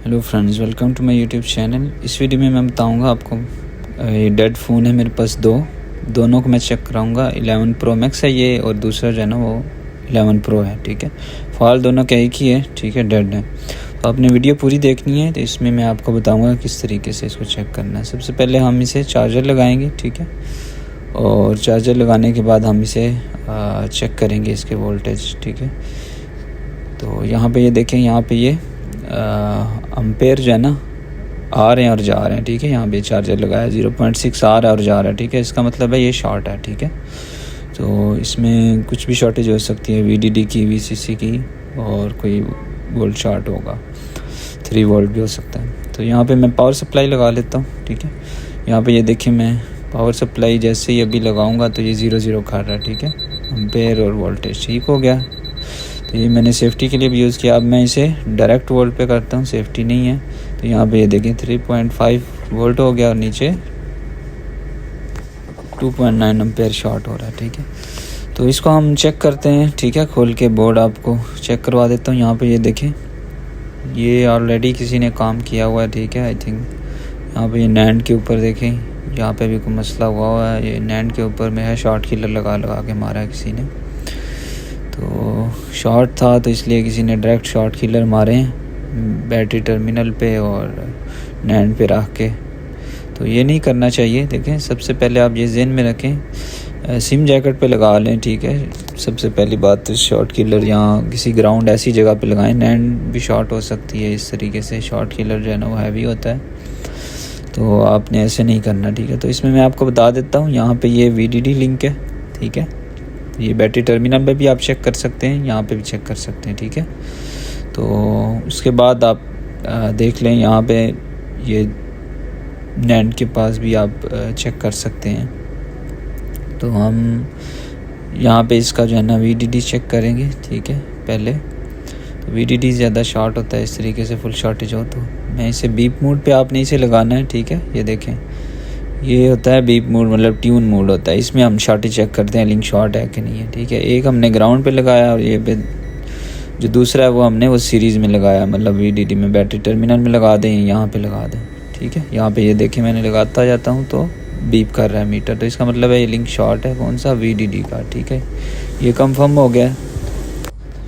Hello friends, welcome to my YouTube channel. इस video में मैं बताऊंगा आपको ये डेड फ़ोन है मेरे पास दोनों को मैं चेक कराऊंगा। 11 प्रो मैक्स है ये और दूसरा जो है ना वो 11 प्रो है। ठीक है, फ़ाइल दोनों का एक ही है। ठीक है, डेड है। तो आपने वीडियो पूरी देखनी है। तो इसमें मैं आपको बताऊँगा किस तरीके से इसको चेक करना है। सबसे पहले हम इसे चार्जर लगाएँगे। ठीक है, और चार्जर लगाने के बाद हम इसे चेक करेंगे इसके वोल्टेज। ठीक है, तो यहाँ पे ये देखें, यहाँ पे ये अम्पेयर जो है ना आ रहे हैं और जा रहे हैं। ठीक है, यहाँ पे चार्जर लगाया 0.6 आ रहा है और जा रहा है। ठीक है, इसका मतलब है ये शॉर्ट है। ठीक है, तो इसमें कुछ भी शॉर्टेज हो सकती है, VDD की, VCC की, और कोई वोल्ट शॉर्ट होगा, 3 वोल्ट भी हो सकता है। तो यहाँ पे मैं पावर सप्लाई लगा लेता हूँ। ठीक है, यहाँ पे ये देखिए, मैं पावर सप्लाई जैसे ही अभी लगाऊंगा तो ये 0 कर रहा है। ठीक है, अम्पेयर और वोल्टेज ठीक हो गया। तो ये मैंने सेफ्टी के लिए भी यूज़ किया। अब मैं इसे डायरेक्ट वोल्ट पे करता हूँ, सेफ्टी नहीं है। तो यहाँ पे ये देखें 3.5 वोल्ट हो गया और नीचे 2.9 एम्पेयर शॉर्ट हो रहा है। ठीक है, तो इसको हम चेक करते हैं। ठीक है, खोल के बोर्ड आपको चेक करवा देता हूँ। यहाँ पे ये देखें, ये ऑलरेडी किसी ने काम किया हुआ है। ठीक है, आई थिंक यहाँ पे ये नैंड के ऊपर देखें, यहाँ पे भी कोई मसला हुआ है। ये नैंड के ऊपर में है, शॉर्ट किलर लगा के मारा है किसी ने। तो शॉर्ट था तो इसलिए किसी ने डायरेक्ट शॉर्ट किलर मारे हैं बैटरी टर्मिनल पे और नैंड पे रख के। तो ये नहीं करना चाहिए। देखें, सबसे पहले आप ये ज़हन में रखें, सिम जैकेट पे लगा लें। ठीक है, सबसे पहली बात तो शॉर्ट किलर यहाँ किसी ग्राउंड ऐसी जगह पे लगाएं। नैंड भी शॉर्ट हो सकती है इस तरीके से। शॉर्ट किलर जो है ना वो हैवी होता है, तो आपने ऐसे नहीं करना। ठीक है, तो इसमें मैं आपको बता देता हूँ, यहाँ पे ये VDD लिंक है। ठीक है, ये बैटरी टर्मिनल पे भी आप चेक कर सकते हैं, यहाँ पे भी चेक कर सकते हैं। ठीक है, तो उसके बाद आप देख लें, यहाँ पे ये नैंड के पास भी आप चेक कर सकते हैं। तो हम यहाँ पे इसका जो है ना VDD चेक करेंगे। ठीक है, पहले तो VDD ज़्यादा शॉर्ट होता है इस तरीके से, फुल शॉर्टेज हो तो मैं इसे बीप मोड पे आपने इसे लगाना है। ठीक है, ये देखें, ये होता है बीप मोड, मतलब ट्यून मोड होता है। इसमें हम शॉर्टेज चेक करते हैं, लिंक शॉर्ट है कि नहीं है। ठीक है, एक हमने ग्राउंड पे लगाया और ये पे जो दूसरा है वो हमने वो सीरीज़ में लगाया, मतलब VDD में बैटरी टर्मिनल में लगा दें, यहाँ पे लगा दें। ठीक है, यहाँ पे ये देखें, मैंने लगाता जाता हूँ तो बीप कर रहा है मीटर, तो इसका मतलब है ये लिंक शॉर्ट है। कौन सा? VDD का। ठीक है, ये कंफर्म हो गया।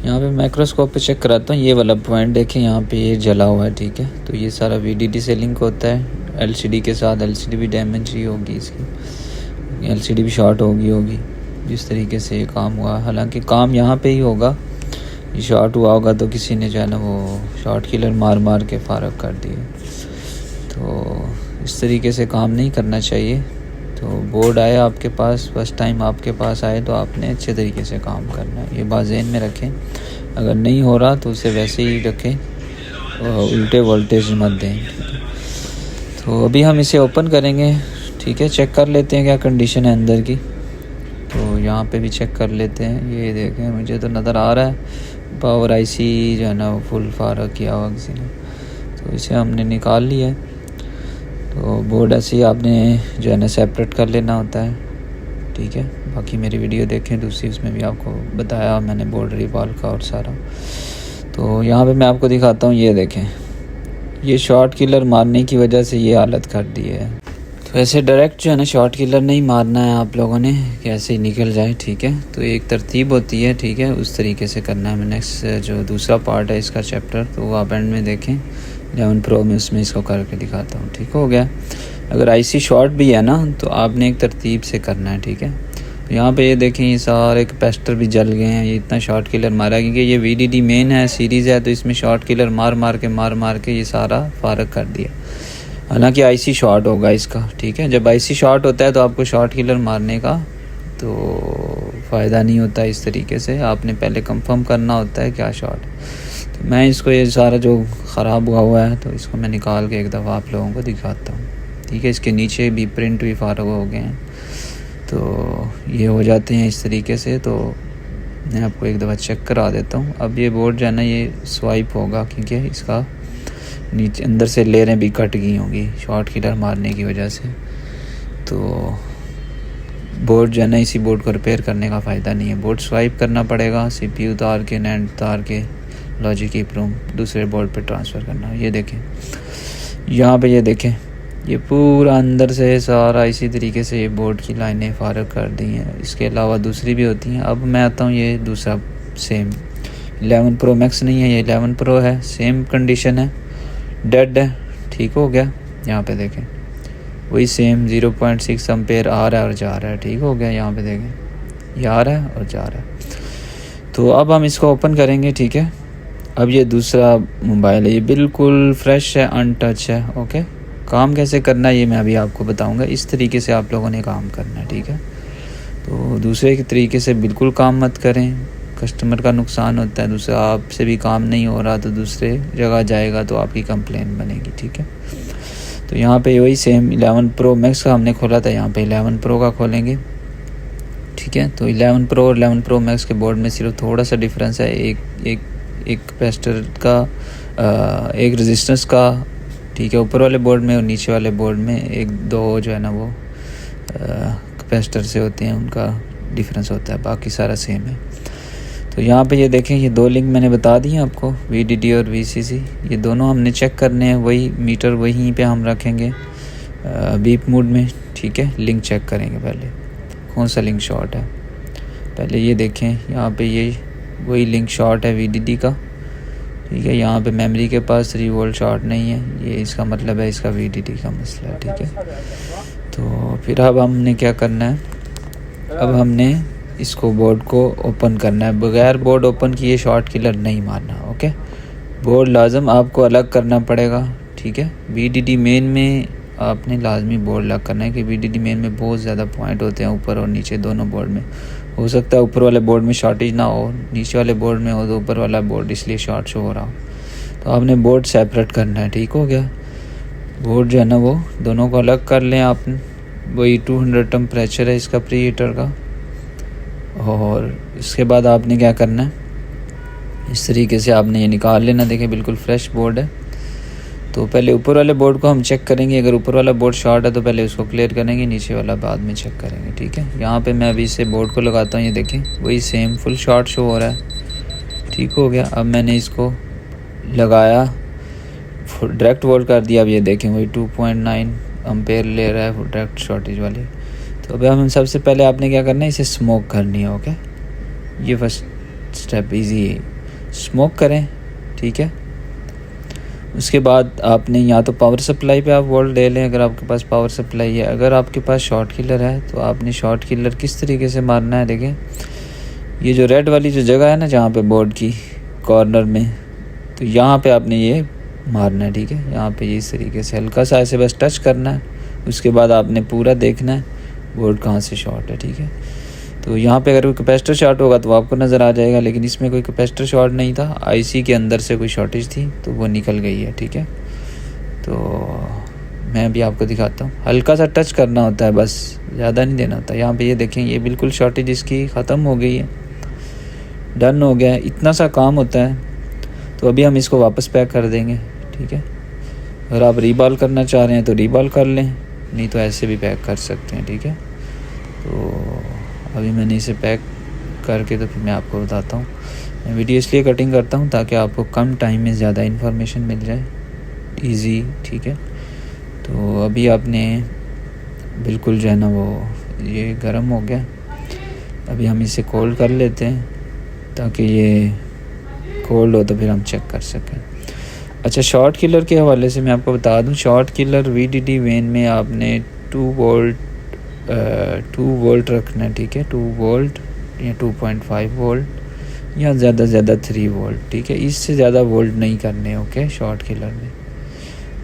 यहाँ पे माइक्रोस्कोप पे चेक कराता हूँ, ये वाला पॉइंट देखें, यहाँ पे ये जला हुआ है। ठीक है, तो ये सारा VDD से लिंक होता है LCD के साथ। LCD भी डैमेज ही होगी इसकी, LCD भी शॉर्ट होगी जिस तरीके से ये काम हुआ। हालांकि काम यहाँ पे ही होगा, ये शॉर्ट हुआ होगा तो किसी ने जो है ना वो शॉर्ट किलर मार के फारग कर दिए। तो इस तरीके से काम नहीं करना चाहिए। तो बोर्ड आया आपके पास, फर्स्ट टाइम आपके पास आए तो आपने अच्छे तरीके से काम करना है, ये बात ज़हन में रखें। अगर नहीं हो रहा तो उसे वैसे ही रखें, उल्टे वोल्टेज मत दें। तो अभी हम इसे ओपन करेंगे। ठीक है, चेक कर लेते हैं क्या कंडीशन है अंदर की। तो यहाँ पे भी चेक कर लेते हैं। ये देखें, मुझे तो नज़र आ रहा है पावर IC जो है ना वो फुल फारग किया हुआ किसी ने, तो इसे हमने निकाल लिया है। तो बोर्ड ऐसे ही आपने जो है ना सेपरेट कर लेना होता है। ठीक है, बाकी मेरी वीडियो देखें दूसरी, उसमें भी आपको बताया मैंने बोर्ड रिवॉल्व का और सारा। तो यहाँ पे मैं आपको दिखाता हूँ, ये देखें, ये शॉर्ट किलर मारने की वजह से ये हालत कर दी है। तो ऐसे डायरेक्ट जो है ना शॉर्ट किलर नहीं मारना है आप लोगों ने कि ऐसे ही निकल जाए। ठीक है, तो एक तरतीब होती है। ठीक है, उस तरीके से करना है। मैं नेक्स्ट जो दूसरा पार्ट है इसका चैप्टर, तो वो आप एंड में देखें 11 प्रो में, उसमें इसको करके दिखाता हूँ। ठीक हो गया। अगर IC शॉर्ट भी है ना तो आपने एक तरतीब से करना है। ठीक है, तो यहाँ पे ये देखें, ये सारे कैपेसिटर भी जल गए हैं। ये इतना शॉर्ट किलर मारा क्योंकि ये VDD मेन है, सीरीज़ है, तो इसमें शॉर्ट किलर मार के ये सारा फारग कर दिया। हालांकि IC शॉर्ट होगा इसका। ठीक है, जब IC शॉर्ट होता है तो आपको शॉर्ट किलर मारने का तो फ़ायदा नहीं होता। इस तरीके से आपने पहले कंफर्म करना होता है क्या शॉर्ट। तो मैं इसको ये सारा जो ख़राब हुआ है तो इसको मैं निकाल के एक दफ़ा आप लोगों को दिखाता हूँ। ठीक है, इसके नीचे भी प्रिंट भी फारग हो गए हैं, तो ये हो जाते हैं इस तरीके से। तो मैं आपको एक दफ़ा चेक करा देता हूँ। अब ये बोर्ड जो है ना ये स्वाइप होगा क्योंकि इसका नीचे अंदर से लेयरें भी कट गई होंगी शॉर्ट किलर मारने की वजह से। तो बोर्ड जो है ना, इसी बोर्ड को रिपेयर करने का फ़ायदा नहीं है, बोर्ड स्वाइप करना पड़ेगा। CPU उतार के, नैंड उतार के, लॉजिक ईप्रोम दूसरे बोर्ड पे ट्रांसफ़र करना। ये देखें यहाँ पे, ये देखें ये पूरा अंदर से सारा इसी तरीके से ये बोर्ड की लाइनें फारग कर दी हैं। इसके अलावा दूसरी भी होती हैं। अब मैं आता हूँ ये दूसरा सेम 11 प्रो मैक्स नहीं है, ये 11 प्रो है, सेम कंडीशन है, डेड है, ठीक हो गया। यहाँ पे देखें वही सेम 0.6 एम्पेयर आ रहा है और जा रहा है, ठीक हो गया। यहाँ पे देखें ये आ रहा है और जा रहा है। तो अब हम इसको ओपन करेंगे, ठीक है। अब ये दूसरा मोबाइल है, ये बिल्कुल फ्रेश है, अनटच है, ओके। काम कैसे करना है ये मैं अभी आपको बताऊंगा। इस तरीके से आप लोगों ने काम करना है, ठीक है। तो दूसरे के तरीके से बिल्कुल काम मत करें, कस्टमर का नुकसान होता है। दूसरा आपसे भी काम नहीं हो रहा तो दूसरे जगह जाएगा तो आपकी कंप्लेन बनेगी, ठीक है। तो यहाँ पे वही सेम 11 प्रो मैक्स का हमने खोला था, यहाँ पे 11 प्रो का खोलेंगे, ठीक है। तो 11 प्रो और 11 प्रो मैक्स के बोर्ड में सिर्फ थोड़ा सा डिफरेंस है, एक कैपेसिटर का, एक रेजिस्टेंस का, ठीक है, ऊपर वाले बोर्ड में और नीचे वाले बोर्ड में एक दो जो है ना वो कैपेसिटर से होते हैं, उनका डिफरेंस होता है, बाकी सारा सेम है। तो यहाँ पे ये देखें ये दो लिंक मैंने बता दी हैं आपको, VDD और VCC, ये दोनों हमने चेक करने हैं। वही मीटर वहीं पे हम रखेंगे बीप मोड में, ठीक है। लिंक चेक करेंगे पहले कौन सा लिंक शॉर्ट है। पहले ये देखें यहाँ पे ये वही लिंक शॉर्ट है VDD का, ठीक है। यहाँ पे मेमोरी के पास 3 वोल्ट शॉर्ट नहीं है, ये इसका मतलब है इसका VDD का मसला है, ठीक है। तो फिर अब हमने क्या करना है, अब हमने इसको बोर्ड को ओपन करना है। बगैर बोर्ड ओपन किए शॉर्ट किलर नहीं मारना, ओके। बोर्ड लाजम आपको अलग करना पड़ेगा, ठीक है। VDD मेन में आपने लाजमी बोर्ड अलग करना है कि VDD मेन में बहुत ज़्यादा पॉइंट होते हैं ऊपर और नीचे दोनों बोर्ड में। हो सकता है ऊपर वाले बोर्ड में शॉर्टेज ना हो, नीचे वाले बोर्ड में हो, तो ऊपर वाला बोर्ड इसलिए शॉर्ट शो हो रहा हो। तो आपने बोर्ड सेपरेट करना है, ठीक हो गया। बोर्ड जो है ना वो दोनों को अलग कर लें आप। वही 200 टेम्परेचर है इसका प्री हीटर का। और इसके बाद आपने क्या करना है, इस तरीके से आपने ये निकाल लेना। देखें बिल्कुल फ्रेश बोर्ड है। तो पहले ऊपर वाले बोर्ड को हम चेक करेंगे, अगर ऊपर वाला बोर्ड शॉर्ट है तो पहले उसको क्लियर करेंगे, नीचे वाला बाद में चेक करेंगे, ठीक है। यहाँ पे मैं अभी से बोर्ड को लगाता हूँ, ये देखें वही सेम फुल शॉर्ट शो हो रहा है, ठीक हो गया। अब मैंने इसको लगाया, डायरेक्ट वोल्ट कर दिया। अब ये देखें वही 2.9 एम्पेयर ले रहा है डायरेक्ट शॉर्टेज वाली। तो अभी हम सबसे पहले आपने क्या करना है, इसे स्मोक करनी है, ओके। ये फर्स्ट स्टेप इजी है, स्मोक करें, ठीक है। उसके बाद आपने या तो पावर सप्लाई पे आप वोल्ट ले लें अगर आपके पास पावर सप्लाई है। अगर आपके पास शॉर्ट किलर है तो आपने शॉर्ट किलर किस तरीके से मारना है, देखें ये जो रेड वाली जो जगह है ना जहाँ पे बोर्ड की कॉर्नर में, तो यहाँ पे आपने ये मारना है, ठीक है। यहाँ पे ये इस तरीके से हल्का सा ऐसे बस टच करना है। उसके बाद आपने पूरा देखना है बोर्ड कहाँ से शॉर्ट है, ठीक है। तो यहाँ पे अगर कोई कैपेसिटर शॉर्ट होगा तो आपको नज़र आ जाएगा, लेकिन इसमें कोई कैपेसिटर शॉर्ट नहीं था, IC के अंदर से कोई शॉर्टेज थी तो वो निकल गई है, ठीक है। तो मैं भी आपको दिखाता हूँ, हल्का सा टच करना होता है बस, ज़्यादा नहीं देना होता। यहाँ पे ये देखें ये बिल्कुल शॉर्टेज इसकी ख़त्म हो गई है, डन हो गया है, इतना सा काम होता है। तो अभी हम इसको वापस पैक कर देंगे, ठीक है। अगर आप रीबॉल करना चाह रहे हैं तो रीबॉल कर लें, नहीं तो ऐसे भी पैक कर सकते हैं, ठीक है। तो अभी मैंने इसे पैक करके तो फिर मैं आपको बताता हूँ। मैं वीडियो इसलिए कटिंग करता हूँ ताकि आपको कम टाइम में ज़्यादा इन्फॉर्मेशन मिल जाए, इजी, ठीक है। तो अभी आपने बिल्कुल जो है ना वो ये गर्म हो गया। अभी हम इसे कोल्ड कर लेते हैं ताकि ये कोल्ड हो तो फिर हम चेक कर सकें। अच्छा, शॉर्ट किलर के हवाले से मैं आपको बता दूं, शॉर्ट किलर VDD वेन में आपने 2 वोल्ट रखना है, ठीक है। 2 वोल्ट या 2.5 वोल्ट या ज़्यादा से ज़्यादा 3 वोल्ट, ठीक है। इससे ज़्यादा वोल्ट नहीं करने, ओके, शॉर्ट किलर में।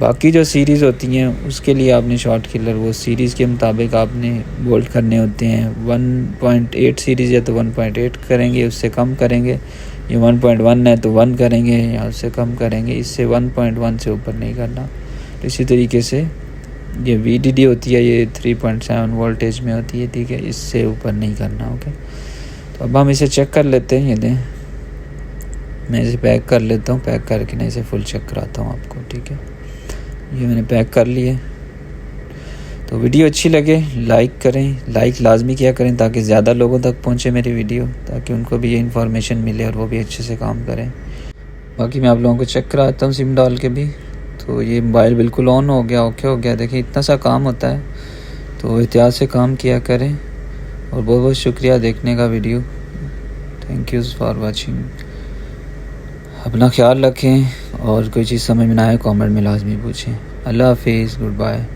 बाकी जो सीरीज़ होती हैं उसके लिए आपने शॉर्ट किलर वो सीरीज़ के मुताबिक आपने वोल्ट करने होते हैं। 1.8 सीरीज़ है तो 1.8 करेंगे, उससे कम करेंगे। ये 1.1 है तो 1 करेंगे या उससे कम करेंगे, इससे 1.1 से ऊपर नहीं करना। तो इसी तरीके से ये VDD होती है, ये 3.7 वोल्टेज में होती है, ठीक है, इससे ऊपर नहीं करना, ओके। तो अब हम इसे चेक कर लेते हैं, ये दें मैं इसे पैक कर लेता हूँ, पैक करके ना इसे फुल चेक कराता हूँ आपको, ठीक है। ये मैंने पैक कर लिए। तो वीडियो अच्छी लगे लाइक करें, लाइक लाजमी किया करें ताकि ज़्यादा लोगों तक पहुँचे मेरी वीडियो, ताकि उनको भी ये इन्फॉर्मेशन मिले और वो भी अच्छे से काम करें। बाकी मैं आप लोगों को चेक कराता हूँ सिम डाल के भी। तो ये मोबाइल बिल्कुल ऑन हो गया, ओके हो गया। देखिए इतना सा काम होता है, तो एहतियात से काम किया करें। और बहुत बहुत शुक्रिया देखने का video. Thank you for watching. अपना ख्याल रखें और कोई चीज़ समझ में ना आए कमेंट में लाजमी पूछें। अल्लाह हाफिज़, गुड बाय।